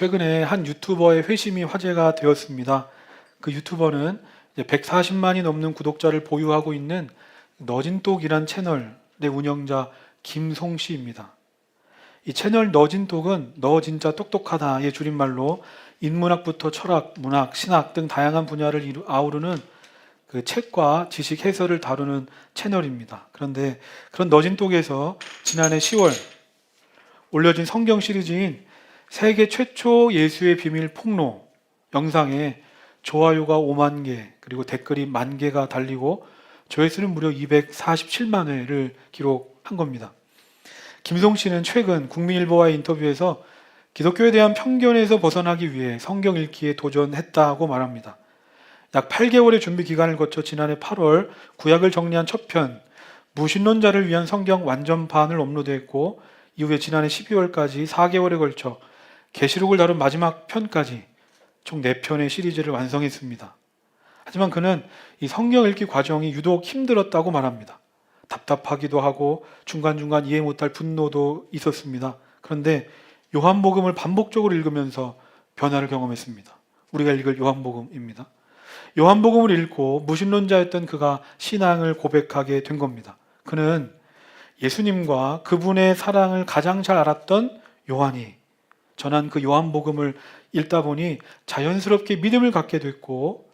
최근에 한 유튜버의 회심이 화제가 되었습니다. 그 유튜버는 이제 140만이 넘는 구독자를 보유하고 있는 너진똑이란 채널의 운영자 김송 씨입니다. 이 채널 너진똑은 너 진짜 똑똑하다의 줄임말로 인문학부터 철학, 문학, 신학 등 다양한 분야를 아우르는 그 책과 지식 해설을 다루는 채널입니다. 그런데 그런 너진똑에서 지난해 10월 올려진 성경 시리즈인 세계 최초 예수의 비밀 폭로 영상에 좋아요가 5만 개 그리고 댓글이 10,000개가 달리고 조회수는 무려 247만 회를 기록한 겁니다. 김송 씨는 최근 국민일보와의 인터뷰에서 기독교에 대한 편견에서 벗어나기 위해 성경 읽기에 도전했다고 말합니다. 약 8개월의 준비 기간을 거쳐 지난해 8월 구약을 정리한 첫 편 무신론자를 위한 성경 완전판을 업로드했고 이후에 지난해 12월까지 4개월에 걸쳐 계시록을 다룬 마지막 편까지 총 4편의 시리즈를 완성했습니다. 하지만 그는 이 성경 읽기 과정이 유독 힘들었다고 말합니다. 답답하기도 하고 중간중간 이해 못할 분노도 있었습니다. 그런데 요한복음을 반복적으로 읽으면서 변화를 경험했습니다. 우리가 읽을 요한복음입니다. 요한복음을 읽고 무신론자였던 그가 신앙을 고백하게 된 겁니다. 그는 예수님과 그분의 사랑을 가장 잘 알았던 요한이 전한 그 요한복음을 읽다 보니 자연스럽게 믿음을 갖게 됐고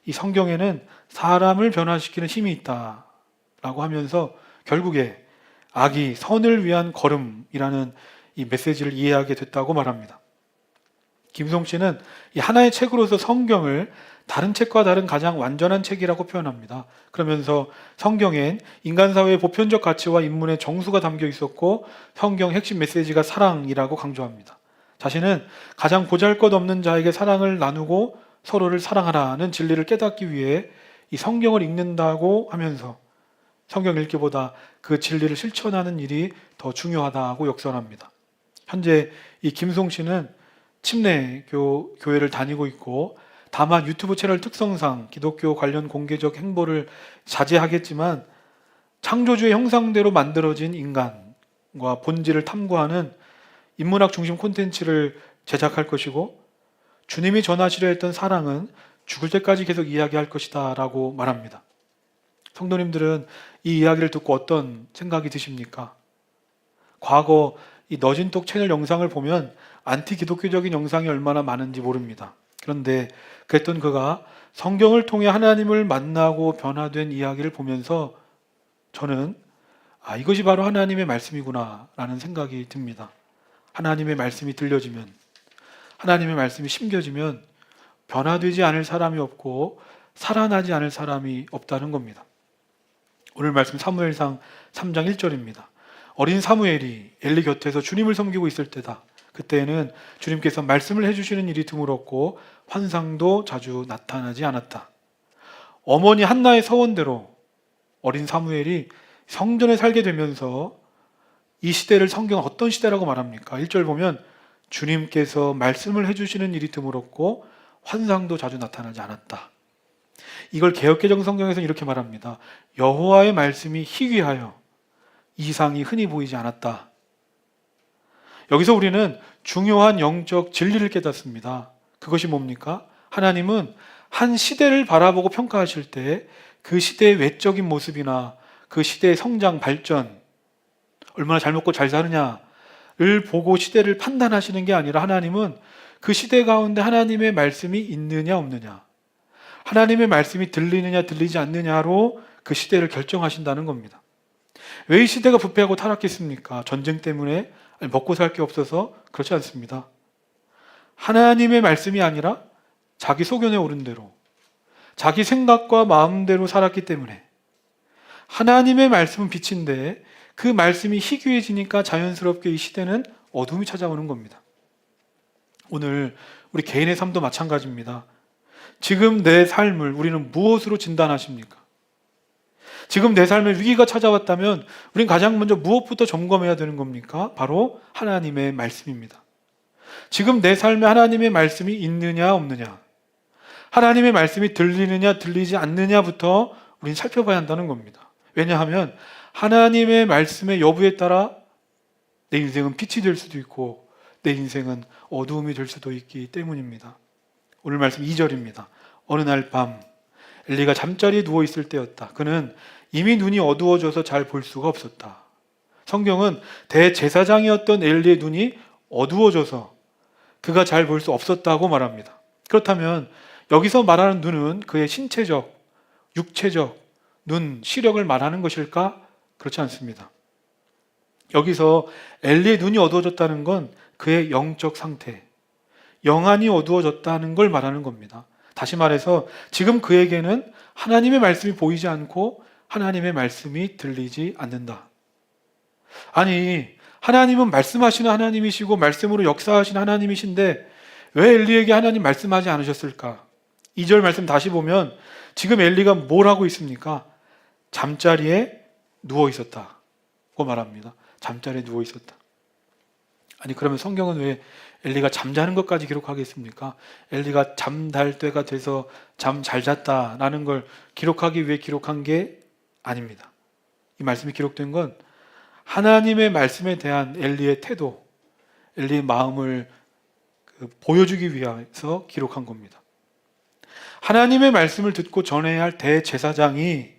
이 성경에는 사람을 변화시키는 힘이 있다라고 하면서 결국에 악이 선을 위한 걸음이라는 이 메시지를 이해하게 됐다고 말합니다. 김송 씨는 이 하나의 책으로서 성경을 다른 책과 다른 가장 완전한 책이라고 표현합니다. 그러면서 성경엔 인간사회의 보편적 가치와 인문의 정수가 담겨 있었고 성경 핵심 메시지가 사랑이라고 강조합니다. 자신은 가장 보잘것없는 자에게 사랑을 나누고 서로를 사랑하라는 진리를 깨닫기 위해 이 성경을 읽는다고 하면서 성경 읽기보다 그 진리를 실천하는 일이 더 중요하다고 역설합니다. 현재 이 김송 씨는 침례교 교회를 다니고 있고 다만 유튜브 채널 특성상 기독교 관련 공개적 행보를 자제하겠지만 창조주의 형상대로 만들어진 인간과 본질을 탐구하는 인문학 중심 콘텐츠를 제작할 것이고 주님이 전하시려 했던 사랑은 죽을 때까지 계속 이야기할 것이다 라고 말합니다. 성도님들은 이 이야기를 듣고 어떤 생각이 드십니까? 과거 이 너진똑 채널 영상을 보면 안티 기독교적인 영상이 얼마나 많은지 모릅니다. 그런데 그랬던 그가 성경을 통해 하나님을 만나고 변화된 이야기를 보면서 저는 이것이 바로 하나님의 말씀이구나 라는 생각이 듭니다. 하나님의 말씀이 들려지면 하나님의 말씀이 심겨지면 변화되지 않을 사람이 없고 살아나지 않을 사람이 없다는 겁니다. 오늘 말씀 사무엘상 3장 1절입니다. 어린 사무엘이 엘리 곁에서 주님을 섬기고 있을 때다. 그때에는 주님께서 말씀을 해주시는 일이 드물었고 환상도 자주 나타나지 않았다. 어머니 한나의 서원대로 어린 사무엘이 성전에 살게 되면서 이 시대를 성경은 어떤 시대라고 말합니까? 1절 보면 주님께서 말씀을 해주시는 일이 드물었고 환상도 자주 나타나지 않았다. 이걸 개역개정 성경에서는 이렇게 말합니다. 여호와의 말씀이 희귀하여 이상이 흔히 보이지 않았다. 여기서 우리는 중요한 영적 진리를 깨닫습니다. 그것이 뭡니까? 하나님은 한 시대를 바라보고 평가하실 때 그 시대의 외적인 모습이나 그 시대의 성장, 발전, 얼마나 잘 먹고 잘 사느냐를 보고 시대를 판단하시는 게 아니라 하나님은 그 시대 가운데 하나님의 말씀이 있느냐 없느냐, 하나님의 말씀이 들리느냐 들리지 않느냐로 그 시대를 결정하신다는 겁니다. 왜 이 시대가 부패하고 타락했습니까? 전쟁 때문에? 먹고 살 게 없어서? 그렇지 않습니다. 하나님의 말씀이 아니라 자기 소견에 오른 대로 자기 생각과 마음대로 살았기 때문에 하나님의 말씀은 빛인데 그 말씀이 희귀해지니까 자연스럽게 이 시대는 어둠이 찾아오는 겁니다. 오늘 우리 개인의 삶도 마찬가지입니다. 지금 내 삶을 우리는 무엇으로 진단하십니까? 지금 내 삶에 위기가 찾아왔다면 우린 가장 먼저 무엇부터 점검해야 되는 겁니까? 바로 하나님의 말씀입니다. 지금 내 삶에 하나님의 말씀이 있느냐 없느냐, 하나님의 말씀이 들리느냐 들리지 않느냐부터 우린 살펴봐야 한다는 겁니다. 왜냐하면 하나님의 말씀의 여부에 따라 내 인생은 빛이 될 수도 있고 내 인생은 어두움이 될 수도 있기 때문입니다. 오늘 말씀 2절입니다. 어느 날 밤 엘리가 잠자리에 누워 있을 때였다. 그는 이미 눈이 어두워져서 잘 볼 수가 없었다. 성경은 대제사장이었던 엘리의 눈이 어두워져서 그가 잘 볼 수 없었다고 말합니다. 그렇다면 여기서 말하는 눈은 그의 신체적, 육체적 눈, 시력을 말하는 것일까? 그렇지 않습니다. 여기서 엘리의 눈이 어두워졌다는 건 그의 영적 상태, 영안이 어두워졌다는 걸 말하는 겁니다. 다시 말해서 지금 그에게는 하나님의 말씀이 보이지 않고 하나님의 말씀이 들리지 않는다. 아니, 하나님은 말씀하시는 하나님이시고 말씀으로 역사하시는 하나님이신데 왜 엘리에게 하나님 말씀하지 않으셨을까? 2절 말씀 다시 보면 지금 엘리가 뭘 하고 있습니까? 잠자리에 누워 있었다고 말합니다. 잠자리에 누워 있었다. 아니, 그러면 성경은 왜 엘리가 잠자는 것까지 기록하겠습니까? 엘리가 잠잘 때가 돼서 잠 잘 잤다라는 걸 기록하기 위해 기록한 게 아닙니다. 이 말씀이 기록된 건 하나님의 말씀에 대한 엘리의 태도, 엘리의 마음을 보여주기 위해서 기록한 겁니다. 하나님의 말씀을 듣고 전해야 할 대제사장이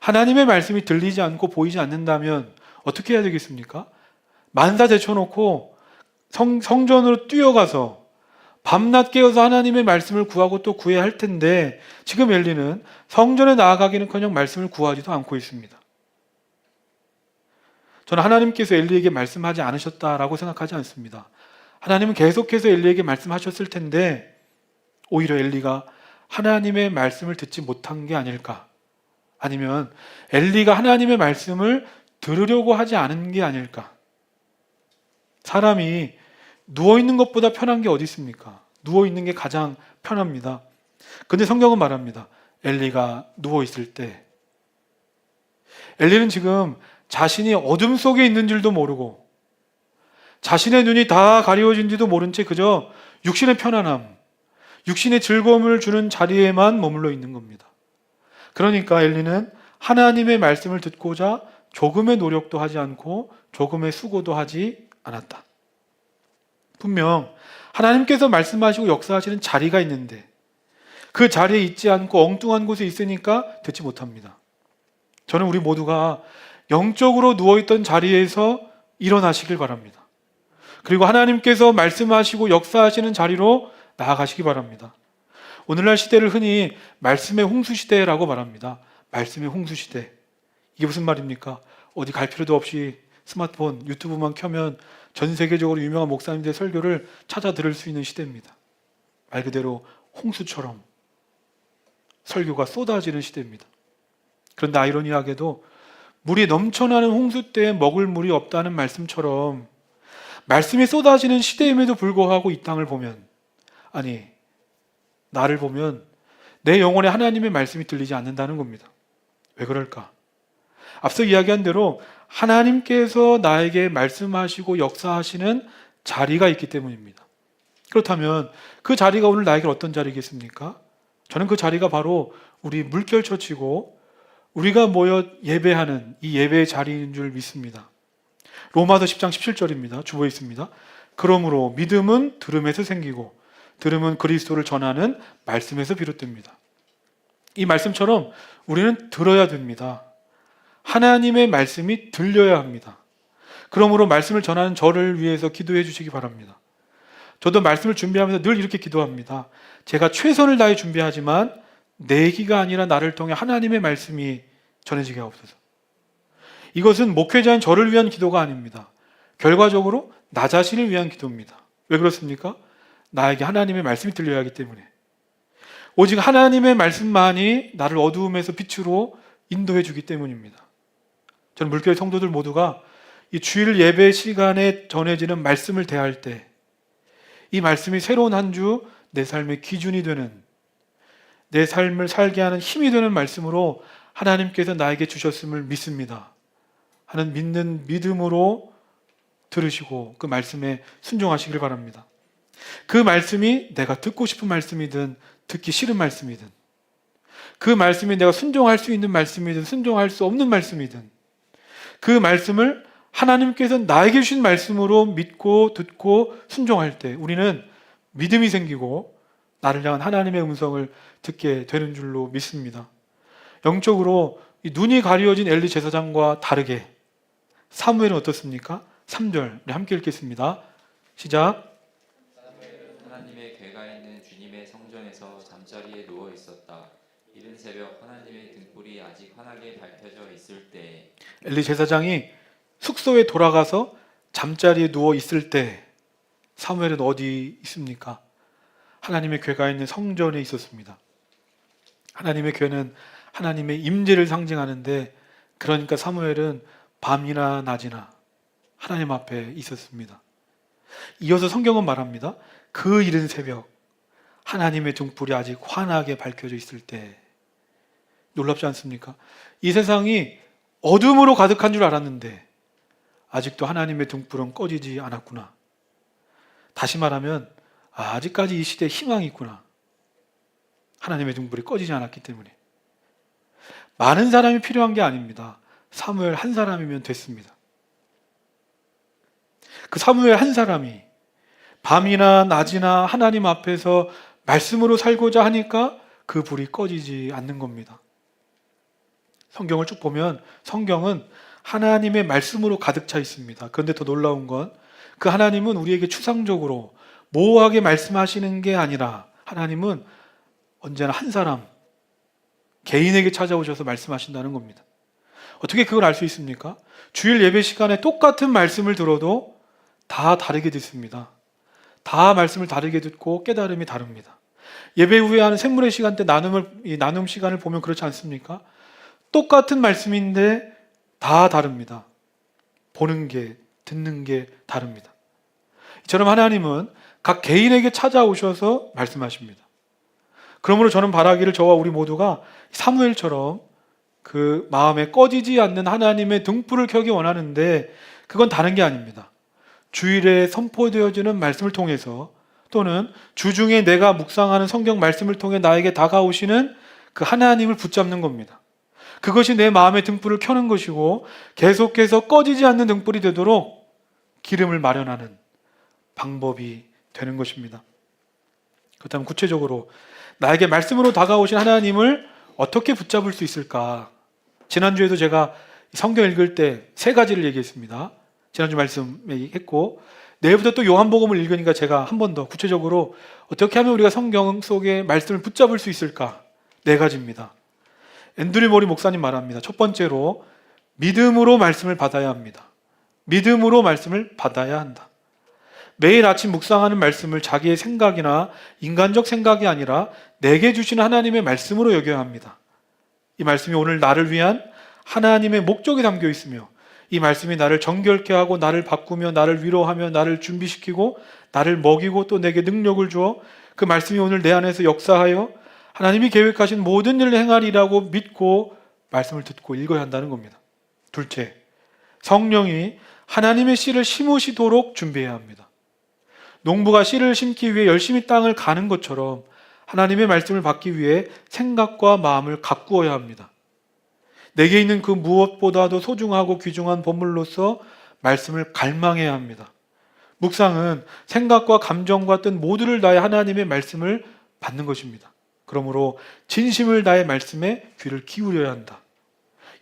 하나님의 말씀이 들리지 않고 보이지 않는다면 어떻게 해야 되겠습니까? 만사 제쳐놓고 성전으로 뛰어가서 밤낮 깨어서 하나님의 말씀을 구하고 또 구해야 할 텐데 지금 엘리는 성전에 나아가기는커녕 말씀을 구하지도 않고 있습니다. 저는 하나님께서 엘리에게 말씀하지 않으셨다라고 생각하지 않습니다. 하나님은 계속해서 엘리에게 말씀하셨을 텐데 오히려 엘리가 하나님의 말씀을 듣지 못한 게 아닐까? 아니면 엘리가 하나님의 말씀을 들으려고 하지 않은 게 아닐까? 사람이 누워있는 것보다 편한 게 어디 있습니까? 누워있는 게 가장 편합니다. 근데 성경은 말합니다. 엘리가 누워있을 때 엘리는 지금 자신이 어둠 속에 있는 줄도 모르고 자신의 눈이 다 가리워진지도 모른 채 그저 육신의 편안함, 육신의 즐거움을 주는 자리에만 머물러 있는 겁니다. 그러니까 엘리는 하나님의 말씀을 듣고자 조금의 노력도 하지 않고 조금의 수고도 하지 않았다. 분명 하나님께서 말씀하시고 역사하시는 자리가 있는데 그 자리에 있지 않고 엉뚱한 곳에 있으니까 듣지 못합니다. 저는 우리 모두가 영적으로 누워있던 자리에서 일어나시길 바랍니다. 그리고 하나님께서 말씀하시고 역사하시는 자리로 나아가시기 바랍니다. 오늘날 시대를 흔히 말씀의 홍수시대라고 말합니다. 말씀의 홍수시대. 이게 무슨 말입니까? 어디 갈 필요도 없이 스마트폰, 유튜브만 켜면 전 세계적으로 유명한 목사님들의 설교를 찾아 들을 수 있는 시대입니다. 말 그대로 홍수처럼 설교가 쏟아지는 시대입니다. 그런데 아이러니하게도 물이 넘쳐나는 홍수 때에 먹을 물이 없다는 말씀처럼 말씀이 쏟아지는 시대임에도 불구하고 이 땅을 보면, 아니, 나를 보면 내 영혼에 하나님의 말씀이 들리지 않는다는 겁니다. 왜 그럴까? 앞서 이야기한 대로 하나님께서 나에게 말씀하시고 역사하시는 자리가 있기 때문입니다. 그렇다면 그 자리가 오늘 나에게 어떤 자리겠습니까? 저는 그 자리가 바로 우리 물결처치고 우리가 모여 예배하는 이 예배의 자리인 줄 믿습니다. 로마서 10장 17절입니다. 주보에 있습니다. 그러므로 믿음은 들음에서 생기고 들음은 그리스도를 전하는 말씀에서 비롯됩니다. 이 말씀처럼 우리는 들어야 됩니다. 하나님의 말씀이 들려야 합니다. 그러므로 말씀을 전하는 저를 위해서 기도해 주시기 바랍니다. 저도 말씀을 준비하면서 늘 이렇게 기도합니다. 제가 최선을 다해 준비하지만 내 얘기가 아니라 나를 통해 하나님의 말씀이 전해지게 하옵소서. 이것은 목회자인 저를 위한 기도가 아닙니다. 결과적으로 나 자신을 위한 기도입니다. 왜 그렇습니까? 나에게 하나님의 말씀이 들려야 하기 때문에. 오직 하나님의 말씀만이 나를 어두움에서 빛으로 인도해 주기 때문입니다. 저는 물교회 성도들 모두가 이 주일 예배 시간에 전해지는 말씀을 대할 때 이 말씀이 새로운 한 주 내 삶의 기준이 되는, 내 삶을 살게 하는 힘이 되는 말씀으로 하나님께서 나에게 주셨음을 믿습니다 하는 믿는 믿음으로 들으시고 그 말씀에 순종하시길 바랍니다. 그 말씀이 내가 듣고 싶은 말씀이든 듣기 싫은 말씀이든, 그 말씀이 내가 순종할 수 있는 말씀이든 순종할 수 없는 말씀이든 그 말씀을 하나님께서 나에게 주신 말씀으로 믿고 듣고 순종할 때 우리는 믿음이 생기고 나를 향한 하나님의 음성을 듣게 되는 줄로 믿습니다. 영적으로 이 눈이 가려진 엘리 제사장과 다르게 사무엘은 어떻습니까? 3절 우리 함께 읽겠습니다. 시작. 하나님의 궤가 있는 주님의 성전에서 잠자리에 누워 있었다. 이른 새벽 하나님의 등불이 아직 환하게 밝혀져 있을 때 엘리 제사장이 숙소에 돌아가서 잠자리에 누워 있을 때 사무엘은 어디 있습니까? 하나님의 궤가 있는 성전에 있었습니다. 하나님의 궤는 하나님의 임재를 상징하는데 그러니까 사무엘은 밤이나 낮이나 하나님 앞에 있었습니다. 이어서 성경은 말합니다. 그 이른 새벽 하나님의 등불이 아직 환하게 밝혀져 있을 때 놀랍지 않습니까? 이 세상이 어둠으로 가득한 줄 알았는데 아직도 하나님의 등불은 꺼지지 않았구나. 다시 말하면 아직까지 이 시대에 희망이 있구나. 하나님의 등불이 꺼지지 않았기 때문에. 많은 사람이 필요한 게 아닙니다. 사무엘 한 사람이면 됐습니다. 그 사무엘 한 사람이 밤이나 낮이나 하나님 앞에서 말씀으로 살고자 하니까 그 불이 꺼지지 않는 겁니다. 성경을 쭉 보면 성경은 하나님의 말씀으로 가득 차 있습니다. 그런데 더 놀라운 건 그 하나님은 우리에게 추상적으로 모호하게 말씀하시는 게 아니라 하나님은 언제나 한 사람, 개인에게 찾아오셔서 말씀하신다는 겁니다. 어떻게 그걸 알 수 있습니까? 주일 예배 시간에 똑같은 말씀을 들어도 다 다르게 듣습니다. 다 말씀을 다르게 듣고 깨달음이 다릅니다. 예배 후에 하는 샘물의 시간 때 나눔 시간을 보면 그렇지 않습니까? 똑같은 말씀인데 다 다릅니다. 보는 게, 듣는 게 다릅니다. 이처럼 하나님은 각 개인에게 찾아오셔서 말씀하십니다. 그러므로 저는 바라기를 저와 우리 모두가 사무엘처럼 그 마음에 꺼지지 않는 하나님의 등불을 켜기 원하는데 그건 다른 게 아닙니다. 주일에 선포되어지는 말씀을 통해서 또는 주중에 내가 묵상하는 성경 말씀을 통해 나에게 다가오시는 그 하나님을 붙잡는 겁니다. 그것이 내 마음의 등불을 켜는 것이고 계속해서 꺼지지 않는 등불이 되도록 기름을 마련하는 방법이 되는 것입니다. 그렇다면 구체적으로 나에게 말씀으로 다가오신 하나님을 어떻게 붙잡을 수 있을까? 지난주에도 제가 성경 읽을 때 세 가지를 얘기했습니다. 지난주 말씀에 했고 내일부터 또 요한복음을 읽으니까 제가 한 번 더 구체적으로 어떻게 하면 우리가 성경 속에 말씀을 붙잡을 수 있을까? 네 가지입니다. 앤드류 모리 목사님 말합니다. 첫 번째로 믿음으로 말씀을 받아야 합니다. 믿음으로 말씀을 받아야 한다. 매일 아침 묵상하는 말씀을 자기의 생각이나 인간적 생각이 아니라 내게 주시는 하나님의 말씀으로 여겨야 합니다. 이 말씀이 오늘 나를 위한 하나님의 목적이 담겨 있으며 이 말씀이 나를 정결케 하고 나를 바꾸며 나를 위로하며 나를 준비시키고 나를 먹이고 또 내게 능력을 주어 그 말씀이 오늘 내 안에서 역사하여 하나님이 계획하신 모든 일을 행하리라고 믿고 말씀을 듣고 읽어야 한다는 겁니다. 둘째, 성령이 하나님의 씨를 심으시도록 준비해야 합니다. 농부가 씨를 심기 위해 열심히 땅을 가는 것처럼 하나님의 말씀을 받기 위해 생각과 마음을 가꾸어야 합니다. 내게 있는 그 무엇보다도 소중하고 귀중한 보물로서 말씀을 갈망해야 합니다. 묵상은 생각과 감정과 뜻 모두를 다해 하나님의 말씀을 받는 것입니다. 그러므로 진심을 다해 말씀에 귀를 기울여야 한다.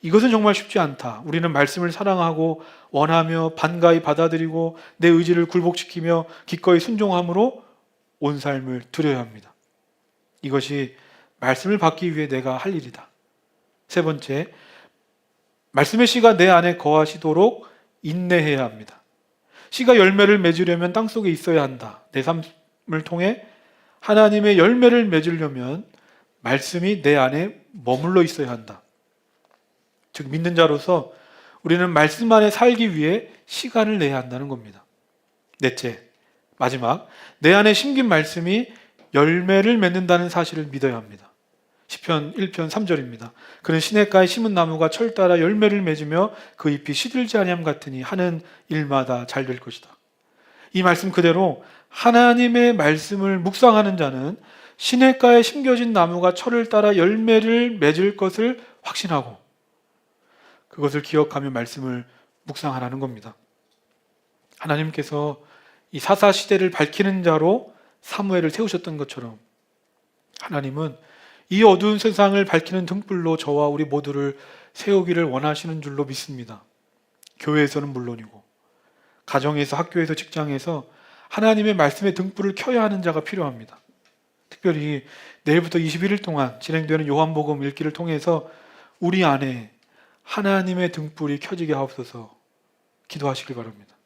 이것은 정말 쉽지 않다. 우리는 말씀을 사랑하고 원하며 반가이 받아들이고 내 의지를 굴복시키며 기꺼이 순종함으로 온 삶을 드려야 합니다. 이것이 말씀을 받기 위해 내가 할 일이다. 세 번째, 말씀의 씨가 내 안에 거하시도록 인내해야 합니다. 씨가 열매를 맺으려면 땅속에 있어야 한다. 내 삶을 통해 하나님의 열매를 맺으려면 말씀이 내 안에 머물러 있어야 한다. 즉 믿는 자로서 우리는 말씀 안에 살기 위해 시간을 내야 한다는 겁니다. 넷째, 마지막, 내 안에 심긴 말씀이 열매를 맺는다는 사실을 믿어야 합니다. 시편 1편 3절입니다. 그는 시냇가에 심은 나무가 철 따라 열매를 맺으며 그 잎이 시들지 아니함 같으니 하는 일마다 잘 될 것이다. 이 말씀 그대로 하나님의 말씀을 묵상하는 자는 시냇가에 심겨진 나무가 철을 따라 열매를 맺을 것을 확신하고 그것을 기억하며 말씀을 묵상하라는 겁니다. 하나님께서 이 사사 시대를 밝히는 자로 사무엘을 세우셨던 것처럼 하나님은 이 어두운 세상을 밝히는 등불로 저와 우리 모두를 세우기를 원하시는 줄로 믿습니다. 교회에서는 물론이고 가정에서, 학교에서, 직장에서 하나님의 말씀의 등불을 켜야 하는 자가 필요합니다. 특별히 내일부터 21일 동안 진행되는 요한복음 읽기를 통해서 우리 안에 하나님의 등불이 켜지게 하옵소서 기도하시길 바랍니다.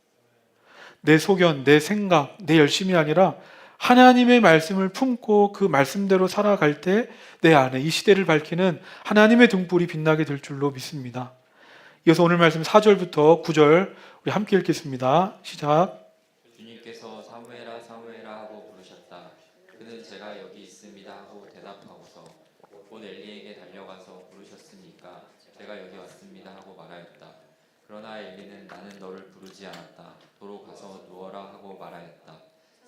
내 소견, 내 생각, 내 열심이 아니라 하나님의 말씀을 품고 그 말씀대로 살아갈 때 내 안에 이 시대를 밝히는 하나님의 등불이 빛나게 될 줄로 믿습니다. 이어서 오늘 말씀 4절부터 9절 우리 함께 읽겠습니다. 시작. 주님께서 사무엘아 사무엘아 하고 부르셨다. 그는 제가 여기 있습니다 하고 대답하고서 곧 엘리에게 달려가서 부르셨으니까 제가 여기 왔습니다 하고 말하였다. 그러나 엘리는 나는 너를 부르지 않았다. 도로 가서 누워라 하고 말하였다.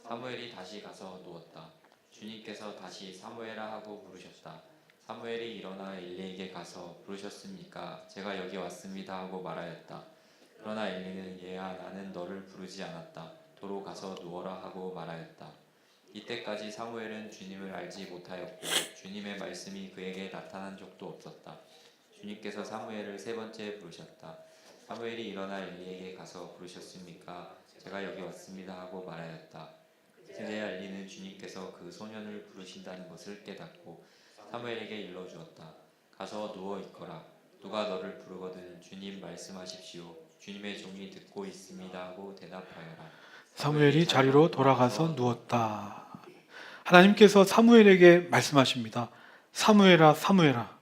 사무엘이 다시 가서 누웠다. 주님께서 다시 사무엘아 하고 부르셨다. 사무엘이 일어나 엘리에게 가서 부르셨습니까? 제가 여기 왔습니다 하고 말하였다. 그러나 엘리는 얘야 나는 너를 부르지 않았다. 도로 가서 누워라 하고 말하였다. 이때까지 사무엘은 주님을 알지 못하였고 주님의 말씀이 그에게 나타난 적도 없었다. 주님께서 사무엘을 세 번째 부르셨다. 사무엘이 일어나 엘리에게 가서 부르셨습니까? 제가 여기 왔습니다 하고 말하였다. 그제야 엘리는 주님께서 그 소년을 부르신다는 것을 깨닫고 사무엘에게 일러주었다. 가서 누워 있거라. 누가 너를 부르거든 주님 말씀하십시오. 주님의 종이 듣고 있습니다 하고 대답하여라. 사무엘이 자리로 돌아가서 누웠다. 하나님께서 사무엘에게 말씀하십니다. 사무엘아 사무엘아.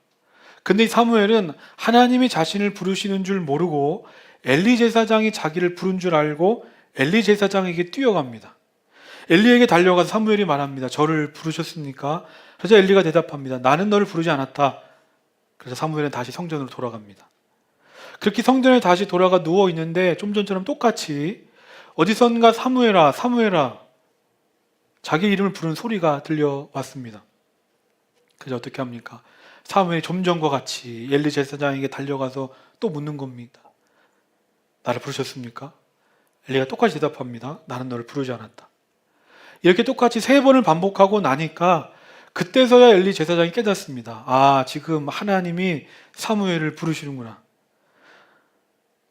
근데 이 사무엘은 하나님이 자신을 부르시는 줄 모르고 엘리 제사장이 자기를 부른 줄 알고 엘리 제사장에게 뛰어갑니다. 엘리에게 달려가서 사무엘이 말합니다. 저를 부르셨습니까? 그래서 엘리가 대답합니다. 나는 너를 부르지 않았다. 그래서 사무엘은 다시 성전으로 돌아갑니다. 그렇게 성전에 다시 돌아가 누워 있는데 좀 전처럼 똑같이 어디선가 사무엘아 사무엘아 자기 이름을 부르는 소리가 들려왔습니다. 그래서 어떻게 합니까? 사무엘이 좀 전과 같이 엘리 제사장에게 달려가서 또 묻는 겁니다. 나를 부르셨습니까? 엘리가 똑같이 대답합니다. 나는 너를 부르지 않았다. 이렇게 똑같이 세 번을 반복하고 나니까 그때서야 엘리 제사장이 깨닫습니다. 아, 지금 하나님이 사무엘을 부르시는구나.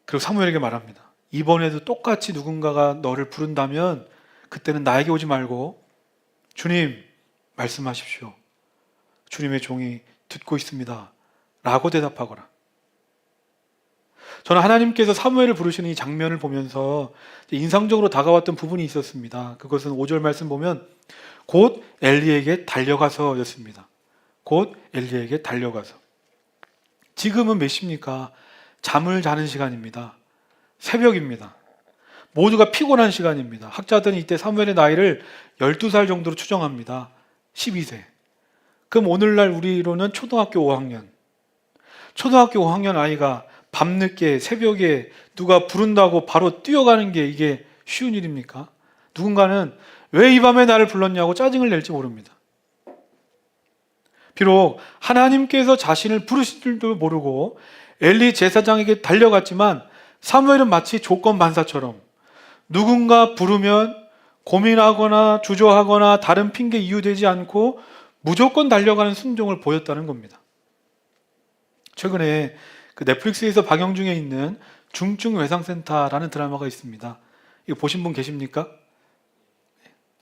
그리고 사무엘에게 말합니다. 이번에도 똑같이 누군가가 너를 부른다면 그때는 나에게 오지 말고 주님 말씀하십시오. 주님의 종이 듣고 있습니다. 라고 대답하거라. 저는 하나님께서 사무엘을 부르시는 이 장면을 보면서 인상적으로 다가왔던 부분이 있었습니다. 그것은 5절 말씀 보면 곧 엘리에게 달려가서 였습니다. 곧 엘리에게 달려가서. 지금은 몇 시입니까? 잠을 자는 시간입니다. 새벽입니다. 모두가 피곤한 시간입니다. 학자들은 이때 사무엘의 나이를 12살 정도로 추정합니다. 12세. 그럼 오늘날 우리로는 초등학교 5학년. 초등학교 5학년 아이가 밤늦게 새벽에 누가 부른다고 바로 뛰어가는 게 이게 쉬운 일입니까? 누군가는 왜 이 밤에 나를 불렀냐고 짜증을 낼지 모릅니다. 비록 하나님께서 자신을 부르실 줄도 모르고 엘리 제사장에게 달려갔지만 사무엘은 마치 조건반사처럼 누군가 부르면 고민하거나 주저하거나 다른 핑계 이유 되지 않고 무조건 달려가는 순종을 보였다는 겁니다. 최근에 그 넷플릭스에서 방영 중에 있는 중증외상센터라는 드라마가 있습니다. 이거 보신 분 계십니까?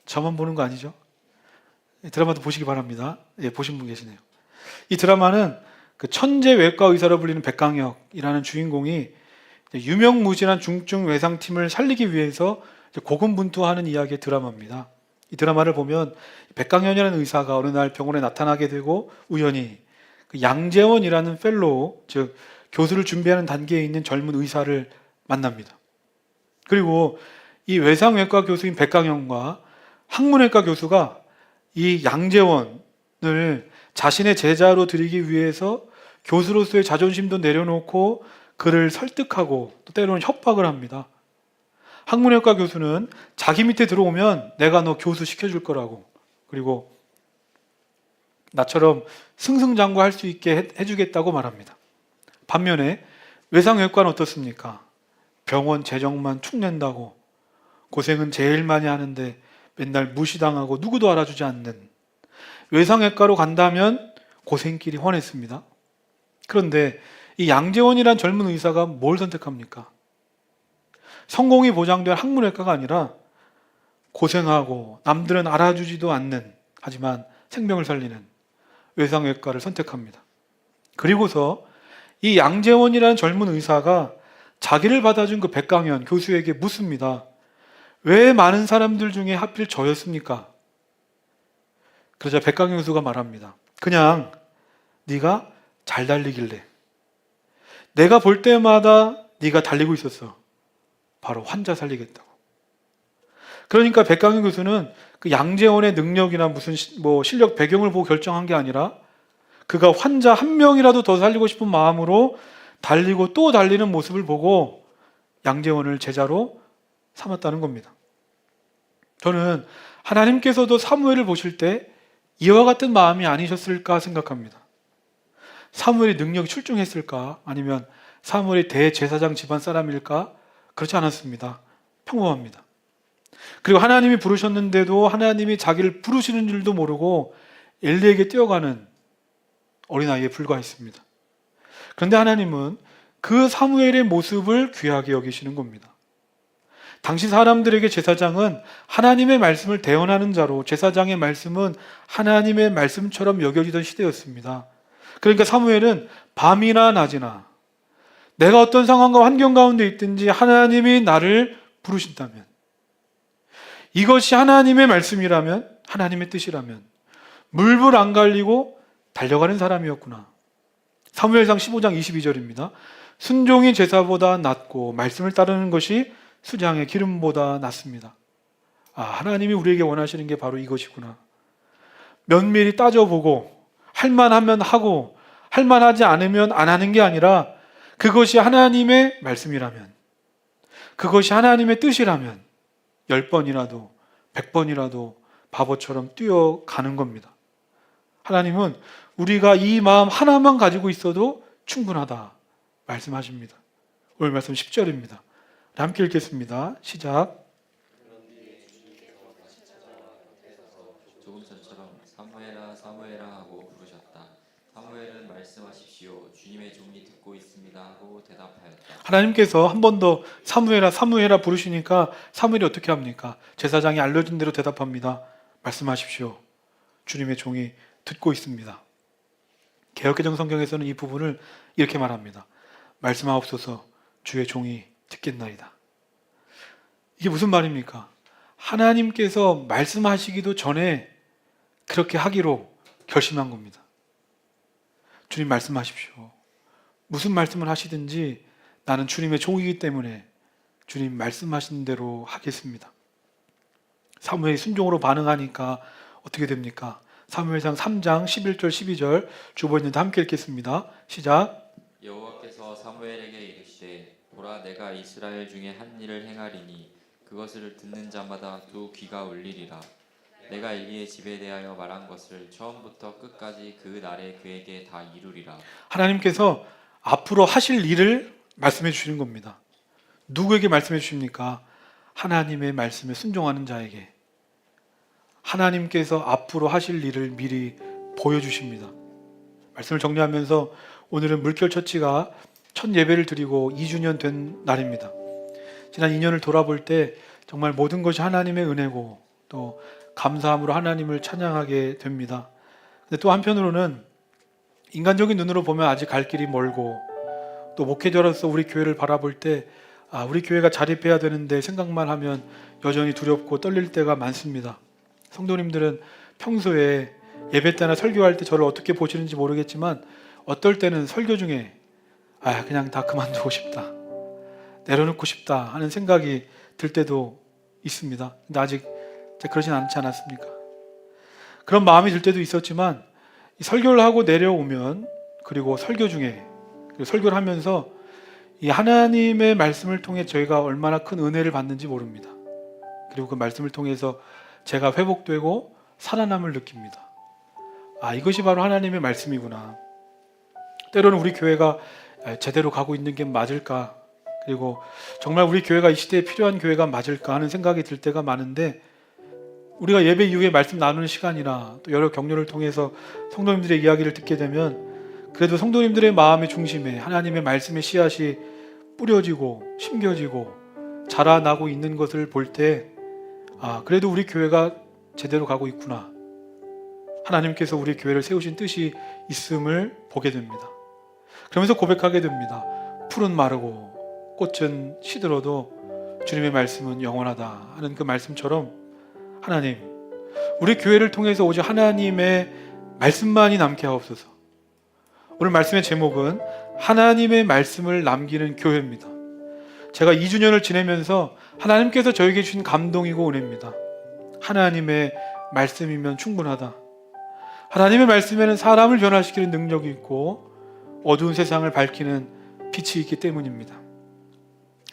저만 보는 거 아니죠? 드라마도 보시기 바랍니다. 예, 보신 분 계시네요. 이 드라마는 그 천재 외과 의사로 불리는 백강혁이라는 주인공이 유명무실한 중증외상팀을 살리기 위해서 고군분투하는 이야기의 드라마입니다. 이 드라마를 보면 백강현이라는 의사가 어느 날 병원에 나타나게 되고 우연히 그 양재원이라는 펠로우, 즉 교수를 준비하는 단계에 있는 젊은 의사를 만납니다. 그리고 이 외상외과 교수인 백강현과 학문외과 교수가 이 양재원을 자신의 제자로 들이기 위해서 교수로서의 자존심도 내려놓고 그를 설득하고 또 때로는 협박을 합니다. 학문외과 교수는 자기 밑에 들어오면 내가 너 교수 시켜줄 거라고, 그리고 나처럼 승승장구할 수 있게 해주겠다고 말합니다. 반면에 외상외과는 어떻습니까? 병원 재정만 축 낸다고 고생은 제일 많이 하는데 맨날 무시당하고 누구도 알아주지 않는 외상외과로 간다면 고생길이 훤했습니다. 그런데 이 양재원이란 젊은 의사가 뭘 선택합니까? 성공이 보장된 학문외과가 아니라 고생하고 남들은 알아주지도 않는, 하지만 생명을 살리는 외상외과를 선택합니다. 그리고서 이 양재원이라는 젊은 의사가 자기를 받아준 그 백강현 교수에게 묻습니다. 왜 많은 사람들 중에 하필 저였습니까? 그러자 백강현 교수가 말합니다. 그냥 네가 잘 달리길래. 내가 볼 때마다 네가 달리고 있었어. 바로 환자 살리겠다고. 그러니까 백강현 교수는 그 양재원의 능력이나 무슨 실력 배경을 보고 결정한 게 아니라 그가 환자 한 명이라도 더 살리고 싶은 마음으로 달리고 또 달리는 모습을 보고 양재원을 제자로 삼았다는 겁니다. 저는 하나님께서도 사무엘을 보실 때 이와 같은 마음이 아니셨을까 생각합니다. 사무엘이 능력이 출중했을까? 아니면 사무엘이 대제사장 집안 사람일까? 그렇지 않았습니다. 평범합니다. 그리고 하나님이 부르셨는데도 하나님이 자기를 부르시는 줄도 모르고 엘리에게 뛰어가는 어린아이에 불과했습니다. 그런데 하나님은 그 사무엘의 모습을 귀하게 여기시는 겁니다. 당시 사람들에게 제사장은 하나님의 말씀을 대언하는 자로 제사장의 말씀은 하나님의 말씀처럼 여겨지던 시대였습니다. 그러니까 사무엘은 밤이나 낮이나 내가 어떤 상황과 환경 가운데 있든지 하나님이 나를 부르신다면, 이것이 하나님의 말씀이라면, 하나님의 뜻이라면 물불 안 갈리고 달려가는 사람이었구나. 사무엘상 15장 22절입니다. 순종이 제사보다 낫고 말씀을 따르는 것이 수장의 기름보다 낫습니다. 하나님이 우리에게 원하시는 게 바로 이것이구나. 면밀히 따져보고 할만하면 하고 할만하지 않으면 안 하는 게 아니라 그것이 하나님의 말씀이라면, 그것이 하나님의 뜻이라면 10번이라도 100번이라도 바보처럼 뛰어가는 겁니다. 하나님은 우리가 이 마음 하나만 가지고 있어도 충분하다 말씀하십니다. 오늘 말씀 10절입니다. 함께 읽겠습니다. 시작. 조금 전처럼 사무엘아 사무엘아 하고 부르셨다. 사무엘은 말씀하십시오. 주님의 종이 듣고 있습니다 하고 대답하였다. 하나님께서 한 번 더 사무엘아 사무엘아 부르시니까 사무엘이 어떻게 합니까? 제사장이 알려준 대로 대답합니다. 말씀하십시오. 주님의 종이 듣고 있습니다. 개역개정 성경에서는 이 부분을 이렇게 말합니다. 말씀하옵소서. 주의 종이 듣겠나이다. 이게 무슨 말입니까? 하나님께서 말씀하시기도 전에 그렇게 하기로 결심한 겁니다. 주님 말씀하십시오. 무슨 말씀을 하시든지 나는 주님의 종이기 때문에 주님 말씀하신 대로 하겠습니다. 사무엘이 순종으로 반응하니까 어떻게 됩니까? 사무엘상 3장 11절 12절 주보있는데 함께 읽겠습니다. 시작. 여호와께서 사무엘에게 이르시되 보라 내가 이스라엘 중에 한 일을 행하리니 그것을 듣는 자마다 두 귀가 울리리라. 내가 엘리의 집에 대하여 말한 것을 처음부터 끝까지 그 날에 그에게 다 이루리라. 하나님께서 앞으로 하실 일을 말씀해 주시는 겁니다. 누구에게 말씀해 주십니까? 하나님의 말씀에 순종하는 자에게. 하나님께서 앞으로 하실 일을 미리 보여주십니다. 말씀을 정리하면서 오늘은 물결처치가 첫 예배를 드리고 2주년 된 날입니다. 지난 2년을 돌아볼 때 정말 모든 것이 하나님의 은혜고 또 감사함으로 하나님을 찬양하게 됩니다. 근데 또 한편으로는 인간적인 눈으로 보면 아직 갈 길이 멀고 또 목회자로서 우리 교회를 바라볼 때 우리 교회가 자립해야 되는데 생각만 하면 여전히 두렵고 떨릴 때가 많습니다. 성도님들은 평소에 예배 때나 설교할 때 저를 어떻게 보시는지 모르겠지만 어떨 때는 설교 중에 그냥 다 그만두고 싶다, 내려놓고 싶다 하는 생각이 들 때도 있습니다. 근데 아직 그러진 않지 않았습니까? 그런 마음이 들 때도 있었지만 설교를 하고 내려오면 그리고 설교 중에 그리고 설교를 하면서 이 하나님의 말씀을 통해 저희가 얼마나 큰 은혜를 받는지 모릅니다. 그리고 그 말씀을 통해서 제가 회복되고 살아남을 느낍니다. 이것이 바로 하나님의 말씀이구나. 때로는 우리 교회가 제대로 가고 있는 게 맞을까 그리고 정말 우리 교회가 이 시대에 필요한 교회가 맞을까 하는 생각이 들 때가 많은데, 우리가 예배 이후에 말씀 나누는 시간이나 또 여러 격려를 통해서 성도님들의 이야기를 듣게 되면 그래도 성도님들의 마음의 중심에 하나님의 말씀의 씨앗이 뿌려지고 심겨지고 자라나고 있는 것을 볼 때, 그래도 우리 교회가 제대로 가고 있구나, 하나님께서 우리 교회를 세우신 뜻이 있음을 보게 됩니다. 그러면서 고백하게 됩니다. 풀은 마르고 꽃은 시들어도 주님의 말씀은 영원하다 하는 그 말씀처럼, 하나님, 우리 교회를 통해서 오직 하나님의 말씀만이 남게 하옵소서. 오늘 말씀의 제목은 하나님의 말씀을 남기는 교회입니다. 제가 2주년을 지내면서 하나님께서 저에게 주신 감동이고 은혜입니다. 하나님의 말씀이면 충분하다. 하나님의 말씀에는 사람을 변화시키는 능력이 있고 어두운 세상을 밝히는 빛이 있기 때문입니다.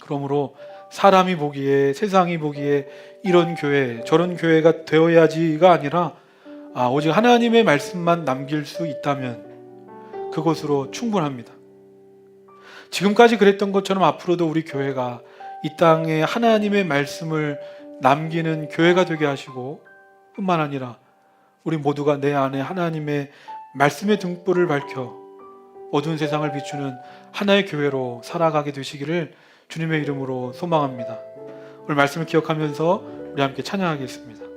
그러므로 사람이 보기에, 세상이 보기에 이런 교회, 저런 교회가 되어야지가 아니라 오직 하나님의 말씀만 남길 수 있다면 그것으로 충분합니다. 지금까지 그랬던 것처럼 앞으로도 우리 교회가 이 땅에 하나님의 말씀을 남기는 교회가 되게 하시고, 뿐만 아니라 우리 모두가 내 안에 하나님의 말씀의 등불을 밝혀 어두운 세상을 비추는 하나의 교회로 살아가게 되시기를 주님의 이름으로 소망합니다. 오늘 말씀을 기억하면서 우리 함께 찬양하겠습니다.